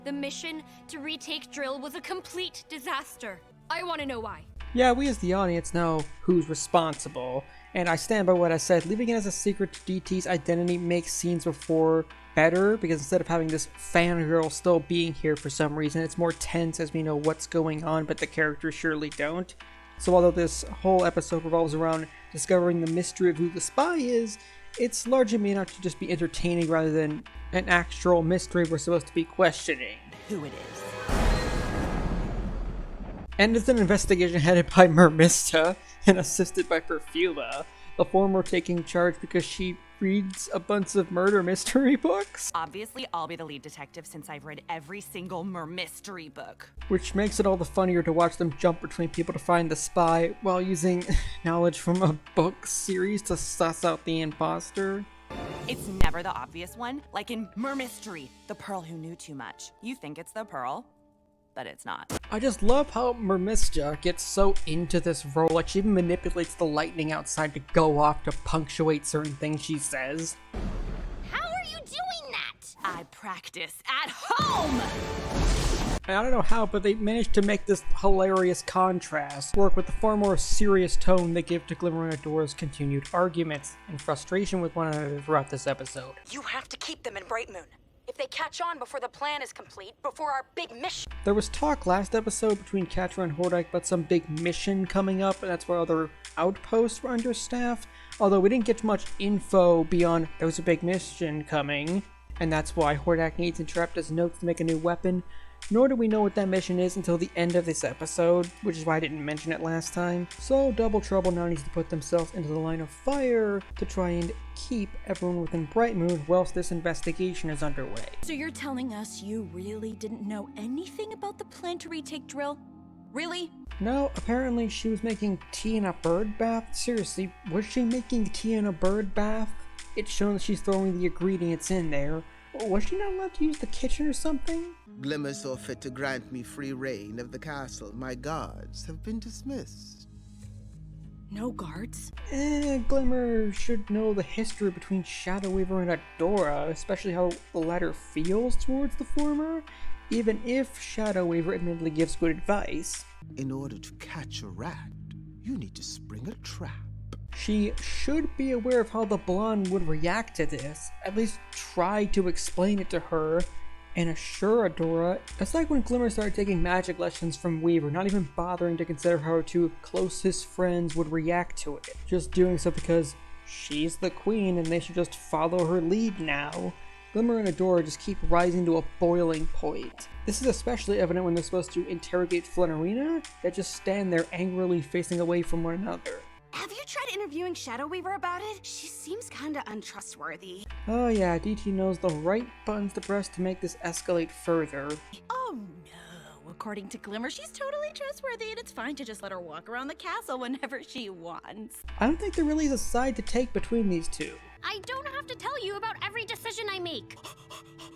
The mission to retake Drill was a complete disaster. I want to know why. Yeah, we as the audience know who's responsible, and I stand by what I said. Leaving it as a secret to DT's identity makes scenes before better, because instead of having this fangirl still being here for some reason, it's more tense as we know what's going on, but the characters surely don't. So although this whole episode revolves around discovering the mystery of who the spy is, it's largely made out to just be entertaining rather than an actual mystery we're supposed to be questioning. Who it is. And it's an investigation headed by Mermista and assisted by Perfuma, the former taking charge because she reads a bunch of murder mystery books. Obviously, I'll be the lead detective since I've read every single mystery book. Which makes it all the funnier to watch them jump between people to find the spy while using knowledge from a book series to suss out the imposter. It's never the obvious one, like in Mystery, the Pearl Who Knew Too Much. You think it's the Pearl, but it's not. I just love how Mermista gets so into this role, like she even manipulates the lightning outside to go off to punctuate certain things she says. How are you doing that? I practice at home! I don't know how, but they managed to make this hilarious contrast work with the far more serious tone they give to Glimmer and Adora's continued arguments and frustration with one another throughout this episode. You have to keep them in Bright Moon. If they catch on before the plan is complete, before our big mission... There was talk last episode between Catra and Hordak about some big mission coming up, and that's why other outposts were understaffed. Although we didn't get much info beyond there was a big mission coming, and that's why Hordak needs Entrapta's notes to make a new weapon. Nor do we know what that mission is until the end of this episode, which is why I didn't mention it last time. So Double Trouble now needs to put themselves into the line of fire to try and keep everyone within Bright Moon whilst this investigation is underway. So you're telling us you really didn't know anything about the plan to retake Drill? Really? No, apparently she was making tea in a bird bath. Seriously, was she making tea in a bird bath? It's shown that she's throwing the ingredients in there. Was she not allowed to use the kitchen or something? Glimmer saw fit to grant me free reign of the castle. My guards have been dismissed. No guards? Glimmer should know the history between Shadow Weaver and Adora, especially how the latter feels towards the former, even if Shadow Weaver admittedly gives good advice. In order to catch a rat, you need to spring a trap. She should be aware of how the blonde would react to this, at least try to explain it to her, and assure Adora. It's like when Glimmer started taking magic lessons from Weaver, not even bothering to consider how her two closest friends would react to it. Just doing so because she's the queen and they should just follow her lead now. Glimmer and Adora just keep rising to a boiling point. This is especially evident when they're supposed to interrogate Flutterina, that just stand there angrily facing away from one another. Have you tried interviewing Shadow Weaver about it? She seems kinda untrustworthy. Oh yeah, DT knows the right buttons to press to make this escalate further. Oh no. According to Glimmer, she's totally trustworthy and it's fine to just let her walk around the castle whenever she wants. I don't think there really is a side to take between these two. I don't have to tell you about every decision I make.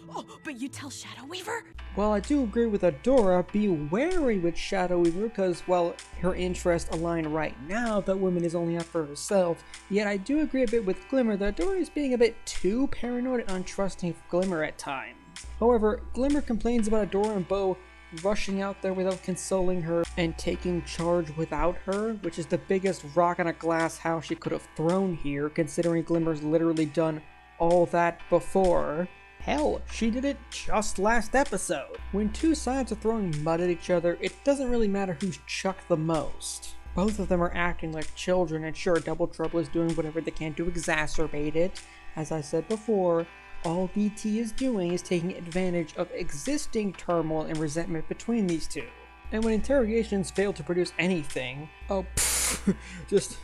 Oh, but you tell Shadow Weaver? While I do agree with Adora, be wary with Shadow Weaver because, while her interests align right now, that woman is only out for herself, yet I do agree a bit with Glimmer that Adora is being a bit too paranoid and untrusting of Glimmer at times. However, Glimmer complains about Adora and Bo rushing out there without consoling her and taking charge without her, which is the biggest rock on a glass house she could have thrown here, considering Glimmer's literally done all that before. Hell, she did it just last episode. When two sides are throwing mud at each other, it doesn't really matter who's chucked the most. Both of them are acting like children, and sure, Double Trouble is doing whatever they can to exacerbate it. As I said before, all DT is doing is taking advantage of existing turmoil and resentment between these two. And when interrogations fail to produce anything, just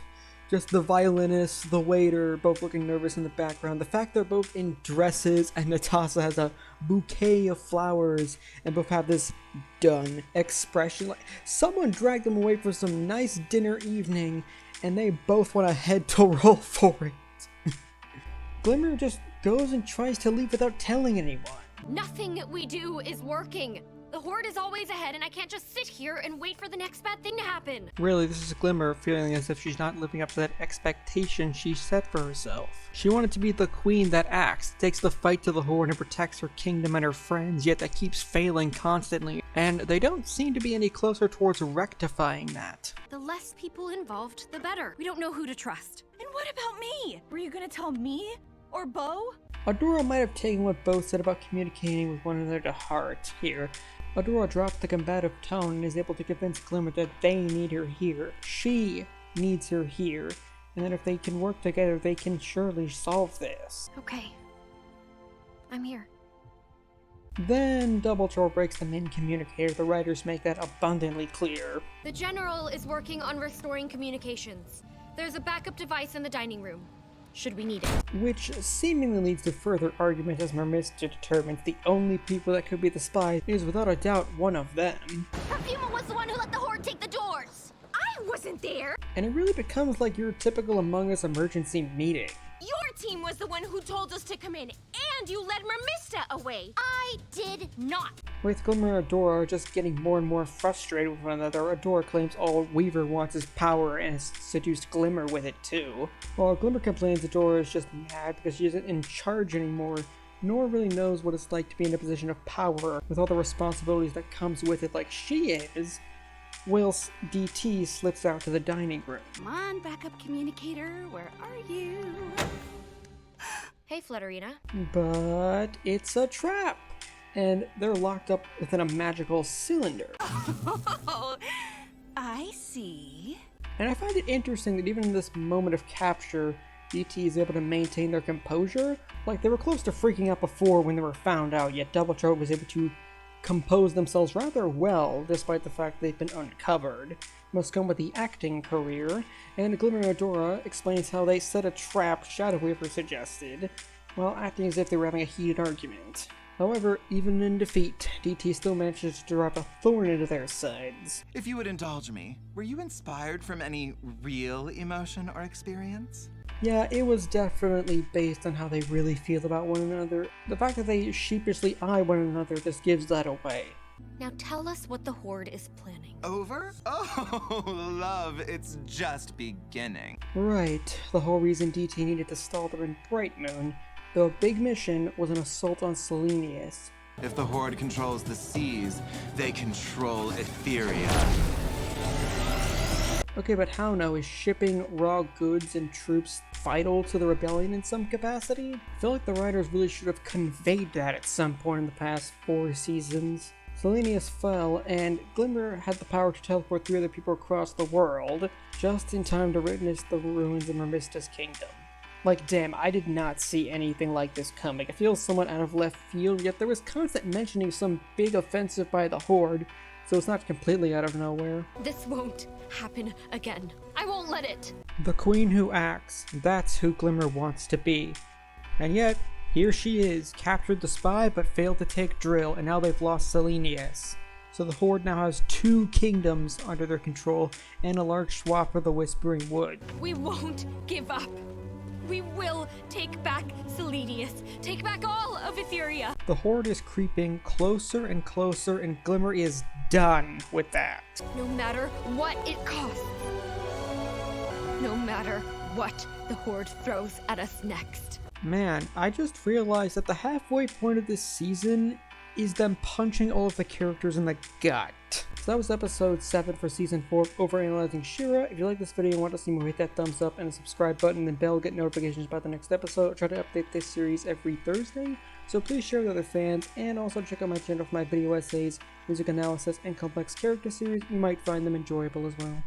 the violinist, the waiter, both looking nervous in the background, the fact they're both in dresses and Natasha has a bouquet of flowers and both have this done expression, like someone dragged them away for some nice dinner evening and they both want to head to roll for it. Glimmer just goes and tries to leave without telling anyone. Nothing we do is working. The Horde is always ahead, and I can't just sit here and wait for the next bad thing to happen. Really, this is Glimmer feeling as if she's not living up to that expectation she set for herself. She wanted to be the queen that acts, takes the fight to the Horde and protects her kingdom and her friends, yet that keeps failing constantly, and they don't seem to be any closer towards rectifying that. The less people involved, the better. We don't know who to trust. And what about me? Were you gonna tell me? Or Bo? Adora might have taken what Bo said about communicating with one another to heart here. Adora dropped the combative tone and is able to convince Glimmer that they need her here. She needs her here. And that if they can work together, they can surely solve this. Okay. I'm here. Then Double Troll breaks the main communicator. The writers make that abundantly clear. The General is working on restoring communications. There's a backup device in the dining room. Should we need it? Which seemingly leads to further argument as Mermista determines the only people that could be the spies is without a doubt one of them. Perfuma was the one who let the Horde take the doors! I wasn't there! And it really becomes like your typical Among Us emergency meeting. Your team was the one who told us to come in, and you led Mermista away! I did not! With Glimmer and Adora just getting more and more frustrated with one another, Adora claims all Weaver wants is power and has seduced Glimmer with it too. While Glimmer complains Adora is just mad because she isn't in charge anymore, nor really knows what it's like to be in a position of power with all the responsibilities that comes with it like she is, whilst DT slips out to the dining room. Come on, backup communicator, where are you? Hey, Flutterina. But it's a trap, and they're locked up within a magical cylinder. Oh, I see. And I find it interesting that even in this moment of capture, DT is able to maintain their composure. Like, they were close to freaking out before when they were found out, yet Double Throat was able to compose themselves rather well, despite the fact they've been uncovered. Must come with the acting career, and Glimmer and Adora explains how they set a trap Shadow Weaver suggested, while acting as if they were having a heated argument. However, even in defeat, DT still manages to drive a thorn into their sides. If you would indulge me, were you inspired from any real emotion or experience? Yeah, it was definitely based on how they really feel about one another. The fact that they sheepishly eye one another just gives that away. Now tell us what the Horde is planning. Over? Oh, love, it's just beginning. Right, the whole reason DT needed to stall them in Bright Moon, though a big mission was an assault on Selenius. If the Horde controls the seas, they control Etheria. Okay, but how now? Is shipping raw goods and troops vital to the rebellion in some capacity? I feel like the writers really should have conveyed that at some point in the past 4 seasons. Selenius fell, and Glimmer had the power to teleport 3 other people across the world, just in time to witness the ruins of Mermista's kingdom. Like, damn, I did not see anything like this coming. It feels somewhat out of left field, yet there was constant mentioning some big offensive by the Horde, so it's not completely out of nowhere. This won't happen again. I won't let it. The queen who acts, that's who Glimmer wants to be. And yet, here she is, captured the spy but failed to take Drill, and now they've lost Selenius. So the Horde now has 2 kingdoms under their control, and a large swath of the Whispering Wood. We won't give up. We will take back Selenius. Take back all of Etheria. The Horde is creeping closer and closer, and Glimmer is done with that. No matter what it costs. No matter what the Horde throws at us next. Man, I just realized that the halfway point of this season is them punching all of the characters in the gut. So that was episode 7 for season 4 of Overanalyzing She-ra. If you like this video and want to see more, hit that thumbs up and the subscribe button and bell to get notifications about the next episode. I'll try to update this series every Thursday, so please share with other fans, and also check out my channel for my video essays, music analysis, and complex character series. You might find them enjoyable as well.